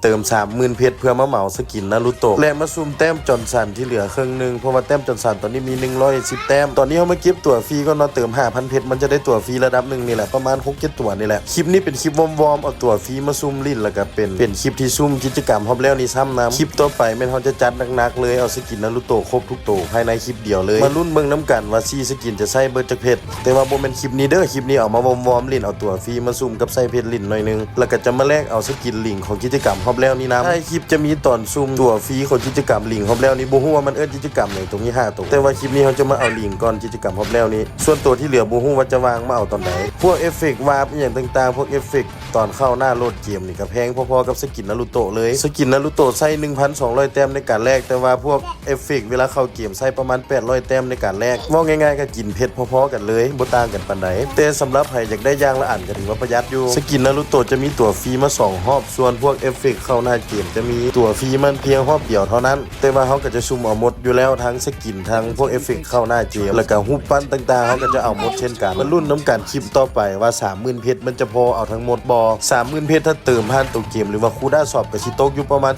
เติม 30,000 เพชรเพื่อมาเหมาสกินนารูโตะและมาซุ่มแต้มจอนสันที่เหลือครึ่งนึงเพราะว่าแต้มจอนสันตอนนี้มี110แต้มตอนนี้เฮามาเก็บตั๋วฟรีก็เนาะเติม 5,000 เพชรมันจะได้ตั๋วฟรีระดับนึงนี่แหละประมาณ 6-7 ตั๋วนี่แหละคลิปนี้เป็นคลิปวอร์มเอาตั๋วฟรีมาซุ่มลิ้นแล้วก็เป็นคลิปที่ซุ่มกิจกรรมฮอบแล้วนี่ซ้ำน้ำคลิปต่อไปแม่นเฮาจะจัดหนักๆเลยเอาสกินนารูโตะครบทุกตัวภายในคลิปเดียวเลยมาลุ้นเบิ่งน้ำกันว่า4สกินจะใส่เบิดจักเพชรแต่ว่าบ่แม่นคลิปนี้เด้อคลิปนี้เอามาวอร์มลิ้นเอาตั๋วฟรีมาซุ่มกับใส่เพชรลิ้นหน่อยนึงแล้วก็จะมาแลกเอาสกินลิงของกิจกรรมฮอบแล้วนี่นะท้ายคลิปจะมีตอนซุ่มตั๋วฟรีของกิจกรรมลิงฮอบแล้วนี่บ่ฮู้ว่ามันกิจกรรมหยังตรงนี้5ตัวแต่ว่าคลิปนี้เฮาจะมาเอาลิงก่อนกิจกรรมฮอบแล้วนี่ส่วนตัวที่เหลือบ่ฮู้ว่าจะวางมาเอาตอนไหนพวกเอฟเฟกต์วาร์ปอย่างต่างๆพวกเอฟเฟกต์ตอนเข้าหน้าโหลดเกมนี่ก็แพงพอๆกับสกินนารูโตะเลยสกินนารูโตะใส่ 1,200 แต้มในการแลกแต่ว่าพวกเอฟเฟกต์เวลาเข้าเกมใส่ประมาณ800แต้มในการแลกว่าง่ายๆก็กินเพชรพอๆกันเลยบ่ต่างกันปานใดแต่สำหรับใครอยากได้อย่างละอันก็ถือว่าประหยัดอยู่สกินนารูโตะจะมีตั๋วฟรีมา2รอบส่วนพวกเอฟเฟกต์เข้าหน้าเกมจะมีตั๋วฟรีมันเพียงรอบเดียวเท่านั้นแต่ว่าเขาก็จะซุ่มเอาหมดอยู่แล้วทั้งสกินทั้งพวกเอฟเฟกต์เข้าหน้าเกมแล้วก็รูปปั้นต่างๆเขาก็จะเอาหมดเช่นกันมาลุ้นน้ำกันคลิปต่อไปว่า 30,000 เพชรมันจะพอเอาทั้งหมดบ่ 30,000 เพชรถ้าเติมผ่านตัวเกมหรือว่าคูด้าสอบก็สิตกอยู่ประมาณ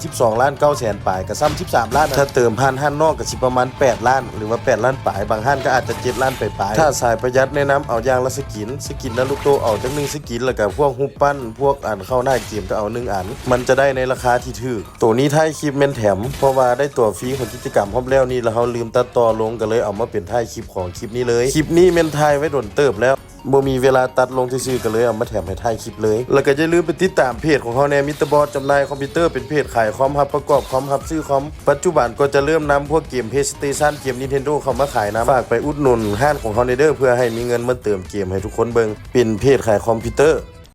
12,900,000ปลายก็ซ้ำ13ล้านถ้าเติมผ่านห้านนอกก็สิประมาณ8ล้านหรือว่า8ล้านปลายบางห้านก็อาจจะ7ล้านปลายถ้าสายประหยัดแนะนำเอาอย่างละสกินนารูโตะเอาจัง1สกินแล้วก็พวกรูปปั้นพวกอันเข้าหน้าเกมก็เอา1อันมันจะได้ในราคาที่ถูกตัวนี้ท้ายคลิปแม่นแถมเพราะว่าได้ตั๋วฟรีของกิจกรรมพร้อมแล้วนี่แล้วเฮาลืมตัดต่อลงก็เลยเอามาเป็นท้ายคลิปของคลิปนี้เลยคลิปนี้แม่นถ่ายไว้โดนเติบแล้วบ่มีเวลาตัดลงซื่อๆก็เลยเอามาแถมให้ท้ายคลิปเลยแล้วก็อย่าลืมไปติดตามเพจของเฮาแน่มิสเตอร์บอสจำหน่ายคอมพิวเตอร์เป็นเพจขายคอมครับประกอบคอมครับซื้อคอมปัจจุบันก็จะเริ่มนำพวกเกม PlayStation เกม Nintendo เข้ามาขายนะฝากไปอุดหนุนห้างของเฮาเด้อเพื่อให้มีเงินมาเติมเกมให้ทุกคนเบิ่งเป็นเพจขายคอมพิวเตอร์